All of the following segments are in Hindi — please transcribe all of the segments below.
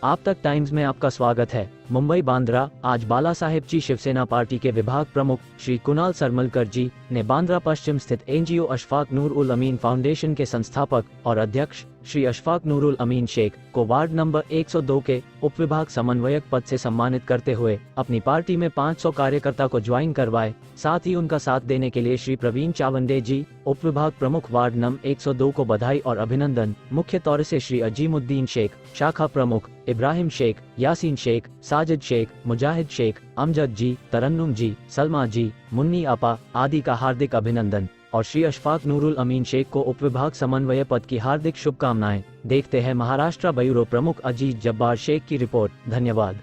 आप तक टाइम्स में आपका स्वागत है। मुंबई बांद्रा, आज बाला साहेब जी शिवसेना पार्टी के विभाग प्रमुख श्री कुणाल सरमलकर जी ने बांद्रा पश्चिम स्थित एनजीओ अशफाक नूर उल अमीन फाउंडेशन के संस्थापक और अध्यक्ष श्री अशफाक नूर उल अमीन शेख को वार्ड नंबर 102 के उप विभाग समन्वयक पद से सम्मानित करते हुए अपनी पार्टी में 500 कार्यकर्ता को ज्वाइन करवाए। साथ ही उनका साथ देने के लिए श्री प्रवीण चावंडे जी, उप विभाग प्रमुख वार्ड नंबर 102 को बधाई और अभिनंदन। मुख्य तौर से श्री अजीमुद्दीन शेख, शाखा प्रमुख इब्राहिम शेख, यासीन शेख, साजिद शेख, मुजाहिद शेख, अमजद जी, तरन्नुम जी, सलमा जी, मुन्नी आपा आदि का हार्दिक अभिनंदन और श्री अशफाक नूरुल अमीन शेख को उप विभाग समन्वय पद की हार्दिक शुभकामनाएं। देखते हैं महाराष्ट्र ब्यूरो प्रमुख अजीत जब्बार शेख की रिपोर्ट। धन्यवाद।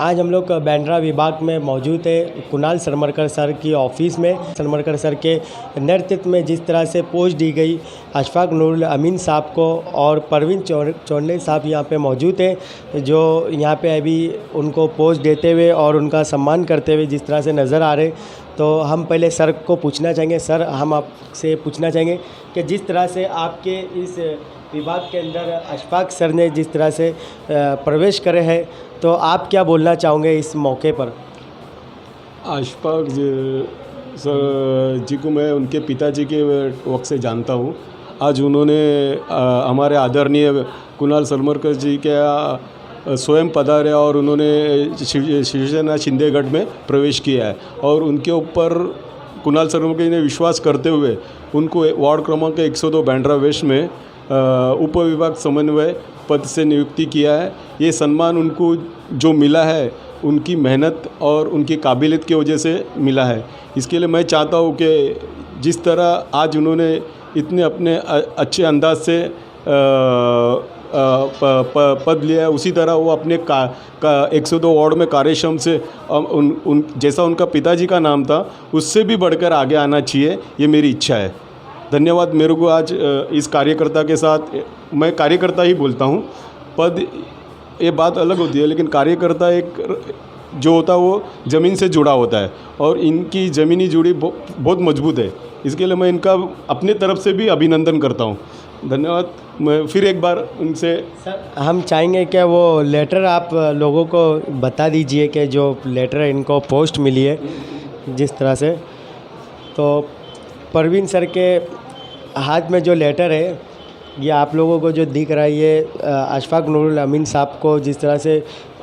आज हम लोग बांद्रा विभाग में मौजूद है कुणाल सरमलकर सर की ऑफिस में। सरमलकर सर के नेतृत्व में जिस तरह से पोस्ट दी गई अशफाक नूरुल अमीन साहब को और प्रवीण चावंडे साहब यहाँ पे मौजूद हैं, जो यहाँ पे अभी उनको पोस्ट देते हुए और उनका सम्मान करते हुए जिस तरह से नज़र आ रहे। तो हम पहले सर को पूछना चाहेंगे, सर हम आपसे पूछना चाहेंगे कि जिस तरह से आपके इस विभाग के अंदर अशफाक सर ने जिस तरह से प्रवेश करे हैं, तो आप क्या बोलना चाहोगे इस मौके पर? अशफाक सर जी को मैं उनके पिताजी के वक्त से जानता हूँ। आज उन्होंने हमारे आदरणीय कुणाल सरमलकर जी के स्वयं पधारे और उन्होंने शिवसेना शिंदेगढ़ में प्रवेश किया है और उनके ऊपर कुणाल सरमलकर जी ने विश्वास करते हुए उनको वार्ड क्रमांक 102 बांद्रा वेस्ट में उप विभाग समन्वय पद से नियुक्ति किया है। ये सम्मान उनको जो मिला है उनकी मेहनत और उनकी काबिलियत की वजह से मिला है। इसके लिए मैं चाहता हूँ कि जिस तरह आज उन्होंने इतने अपने अच्छे अंदाज से पद लिया है, उसी तरह वो अपने 102 वार्ड में कार्यक्षम से जैसा उनका पिताजी का नाम था उससे भी बढ़कर आगे आना चाहिए, ये मेरी इच्छा है। धन्यवाद। मेरे को आज इस कार्यकर्ता के साथ, मैं कार्यकर्ता ही बोलता हूँ, पद ये बात अलग होती है, लेकिन कार्यकर्ता एक जो होता है वो ज़मीन से जुड़ा होता है और इनकी ज़मीनी जुड़ी बहुत मजबूत है। इसके लिए मैं इनका अपने तरफ से भी अभिनंदन करता हूँ। धन्यवाद। मैं फिर एक बार उनसे सर हम चाहेंगे कि वो लेटर आप लोगों को बता दीजिए कि जो लेटर इनको पोस्ट मिली है जिस तरह से, तो प्रवीण सर के हाथ में जो लेटर है ये आप लोगों को जो दिख रहा है, ये अशफाक नूरुल अमीन साहब को जिस तरह से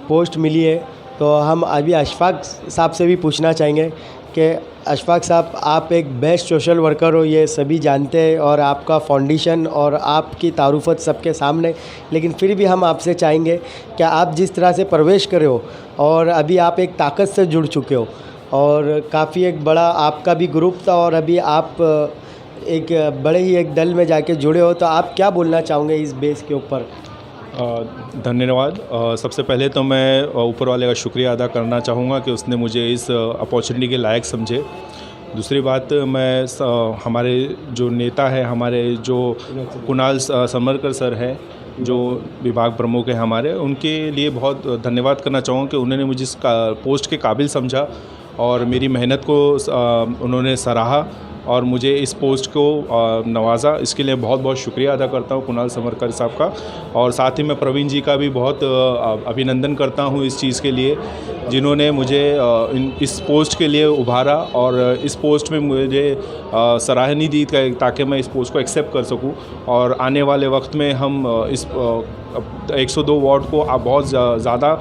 पोस्ट मिली है, तो हम अभी अशफाक साहब से भी पूछना चाहेंगे कि अशफाक साहब आप एक बेस्ट सोशल वर्कर हो, ये सभी जानते हैं और आपका फाउंडेशन और आपकी तारुफत सबके सामने, लेकिन फिर भी हम आपसे चाहेंगे कि आप जिस तरह से प्रवेश करे हो और अभी आप एक ताकत से जुड़ चुके हो और काफ़ी एक बड़ा आपका भी ग्रुप था और अभी आप एक बड़े ही एक दल में जाके जुड़े हो, तो आप क्या बोलना चाहोगे इस बेस के ऊपर? धन्यवाद। सबसे पहले तो मैं ऊपर वाले का शुक्रिया अदा करना चाहूँगा कि उसने मुझे इस अपॉर्चुनिटी के लायक समझे। दूसरी बात, मैं हमारे जो नेता है, हमारे जो कुणाल सरमलकर सर हैं, जो विभाग प्रमुख हैं हमारे, उनके लिए बहुत धन्यवाद करना चाहूँगा कि उन्होंने मुझे इस पोस्ट के काबिल समझा और मेरी मेहनत को उन्होंने सराहा और मुझे इस पोस्ट को नवाजा। इसके लिए बहुत बहुत शुक्रिया अदा करता हूँ कुणाल समरकर साहब का, और साथ ही मैं प्रवीण जी का भी बहुत अभिनंदन करता हूँ इस चीज़ के लिए जिन्होंने मुझे इस पोस्ट के लिए उभारा और इस पोस्ट में मुझे सराहनीय दी ताकि मैं इस पोस्ट को एक्सेप्ट कर सकूं। और आने वाले वक्त में हम इस 102 वार्ड को बहुत ज़्यादा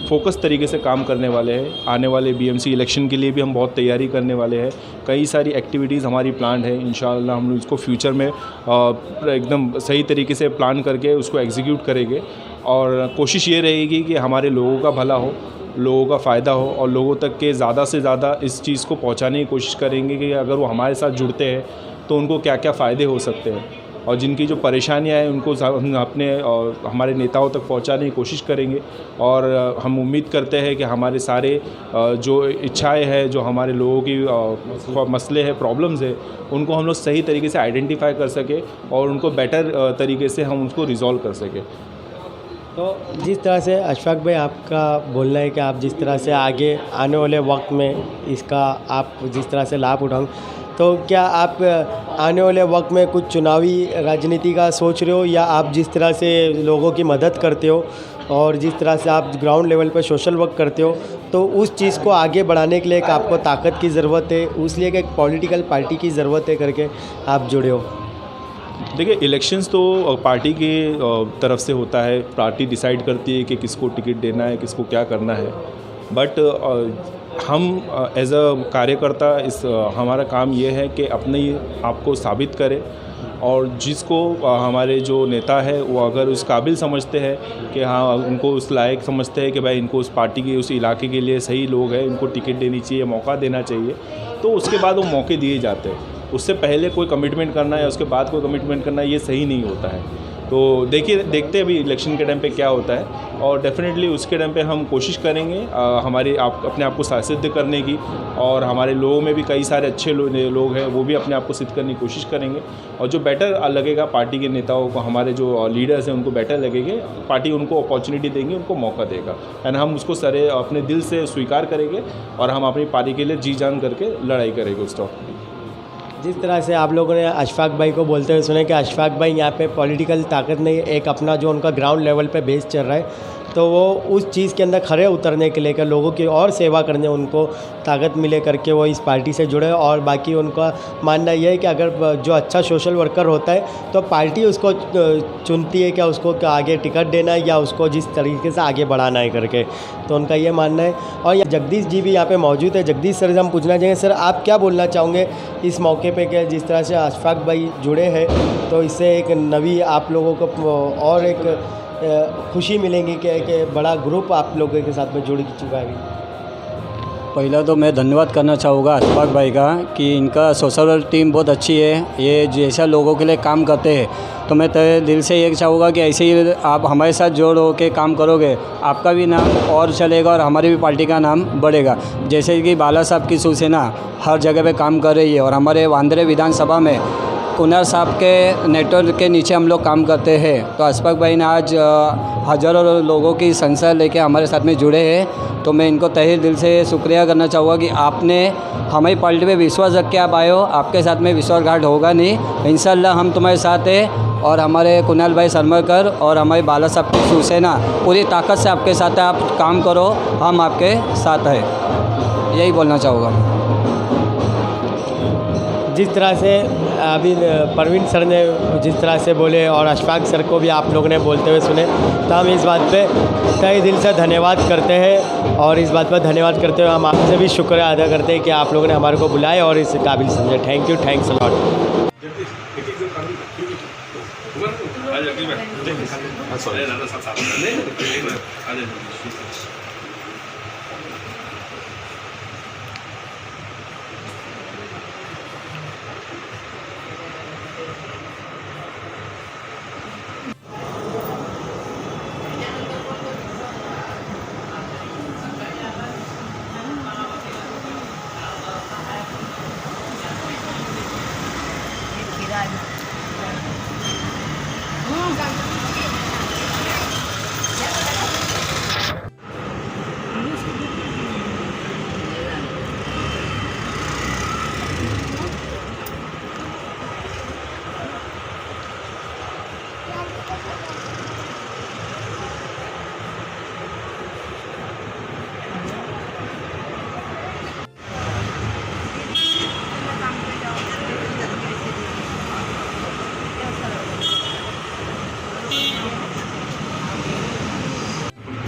फोकस तरीके से काम करने वाले हैं। आने वाले बीएमसी इलेक्शन के लिए भी हम बहुत तैयारी करने वाले हैं। कई सारी एक्टिविटीज़ हमारी प्लान है, इंशाअल्लाह हम उसको फ्यूचर में एकदम सही तरीके से प्लान करके उसको एग्जीक्यूट करेंगे। और कोशिश ये रहेगी कि हमारे लोगों का भला हो, लोगों का फ़ायदा हो और लोगों तक के ज़्यादा से ज़्यादा इस चीज़ को पहुंचाने की कोशिश करेंगे कि अगर वो हमारे साथ जुड़ते हैं तो उनको क्या क्या फ़ायदे हो सकते हैं, और जिनकी जो परेशानियां हैं उनको हम अपने और हमारे नेताओं तक पहुंचाने की कोशिश करेंगे। और हम उम्मीद करते हैं कि हमारे सारे जो इच्छाएं हैं, जो हमारे लोगों की मसले हैं, प्रॉब्लम्स है, उनको हम लोग सही तरीके से आइडेंटिफाई कर सके और उनको बेटर तरीके से हम उसको रिजॉल्व कर सकें। तो जिस तरह से अशफाक भाई आपका बोलना है कि आप जिस तरह से आगे आने वाले वक्त में इसका आप जिस तरह से लाभ उठाओ, तो क्या आप आने वाले वक्त में कुछ चुनावी राजनीति का सोच रहे हो, या आप जिस तरह से लोगों की मदद करते हो और जिस तरह से आप ग्राउंड लेवल पर सोशल वर्क करते हो, तो उस चीज़ को आगे बढ़ाने के लिए एक आपको ताकत की ज़रूरत है, उसलिए कि एक पॉलिटिकल पार्टी की ज़रूरत है करके आप जुड़े हो? देखिए, इलेक्शंस तो पार्टी के तरफ से होता है, पार्टी डिसाइड करती है कि किसको टिकट देना है, किसको क्या करना है। बट हम एज अ कार्यकर्ता हमारा काम ये है कि अपने आप को साबित करें, और जिसको हमारे जो नेता है वो अगर उस काबिल समझते हैं कि हाँ उनको उस लायक समझते हैं कि भाई इनको उस पार्टी के उस इलाके के लिए सही लोग हैं, इनको टिकट देनी चाहिए, मौका देना चाहिए, तो उसके बाद वो मौके दिए जाते हैं। उससे पहले कोई कमिटमेंट करना या उसके बाद कोई कमिटमेंट करना ये सही नहीं होता है। तो देखते हैं अभी इलेक्शन के टाइम पे क्या होता है, और डेफिनेटली उसके टाइम पे हम कोशिश करेंगे अपने आप को सिद्ध करने की, और हमारे लोगों में भी कई सारे अच्छे लोग हैं, वो भी अपने आप को सिद्ध करने की कोशिश करेंगे। और जो बेटर लगेगा पार्टी के नेताओं को, हमारे जो लीडर्स हैं उनको बेटर लगेंगे, पार्टी उनको अपॉर्चुनिटी देंगी, उनको मौका देगा, एंड हम उसको अपने दिल से स्वीकार करेंगे और हम अपनी पार्टी के लिए जी जान करके लड़ाई करेंगे उस टॉप की। जिस तरह से आप लोगों ने अशफाक भाई को बोलते हुए सुने कि अशफाक भाई यहाँ पे पॉलिटिकल ताकत नहीं, एक अपना जो उनका ग्राउंड लेवल पे बेस चल रहा है, तो वो उस चीज़ के अंदर खड़े उतरने के लिए, लोगों की और सेवा करने उनको ताकत मिले करके वो इस पार्टी से जुड़े। और बाकी उनका मानना यह है कि अगर जो अच्छा सोशल वर्कर होता है तो पार्टी उसको चुनती है, क्या उसको आगे टिकट देना है या उसको जिस तरीके से आगे बढ़ाना है करके, तो उनका ये मानना है। और जगदीश जी भी यहाँ पे मौजूद है। जगदीश सर से हम पूछना चाहेंगे, सर आप क्या बोलना चाहोगे इस मौके पे कि जिस तरह से अशफाक भाई जुड़े हैं, तो इससे एक नवी आप लोगों को और एक खुशी मिलेंगी कि बड़ा ग्रुप आप लोगों के साथ में जुड़ चुका है? पहला तो मैं धन्यवाद करना चाहूँगा अशफाक भाई का कि इनका सोशल टीम बहुत अच्छी है, ये जैसा लोगों के लिए काम करते हैं। तो मैं दिल से ये चाहूँगा कि ऐसे ही आप हमारे साथ जोड़ हो के काम करोगे, आपका भी नाम और चलेगा और हमारी भी पार्टी का नाम बढ़ेगा। जैसे कि बाला साहब की शिवसेना हर जगह पे काम कर रही है, और हमारे वांद्रे विधानसभा में कुणाल साहब के नेटवर्क के नीचे हम लोग काम करते हैं। तो अशफाक भाई ने आज हज़ारों लोगों की संख्या लेके हमारे साथ में जुड़े हैं, तो मैं इनको तहे दिल से शुक्रिया करना चाहूँगा कि आपने हमारी पार्टी पे विश्वास रख के आप आए हो। आपके साथ में विश्वासघात होगा नहीं, इंशाल्लाह हम तुम्हारे साथ हैं। और हमारे कुणाल भाई सरमरकर और हमारे बाला साहब की शिवसेना पूरी ताकत से आपके साथ है, आप काम करो, हम आपके साथ हैं, यही बोलना चाहूँगा। जिस तरह से अभी परवीन सर ने जिस तरह से बोले और अशफाक सर को भी आप लोगों ने बोलते हुए सुने, तो हम इस बात पे तहे दिल से धन्यवाद करते हैं। और इस बात पर धन्यवाद करते हुए हम आपसे भी शुक्रिया अदा करते हैं कि आप लोगों ने हमारे को बुलाया और इस काबिल समझे। Thank you, thanks a lot.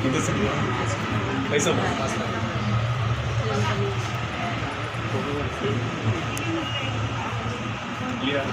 कैसा लिया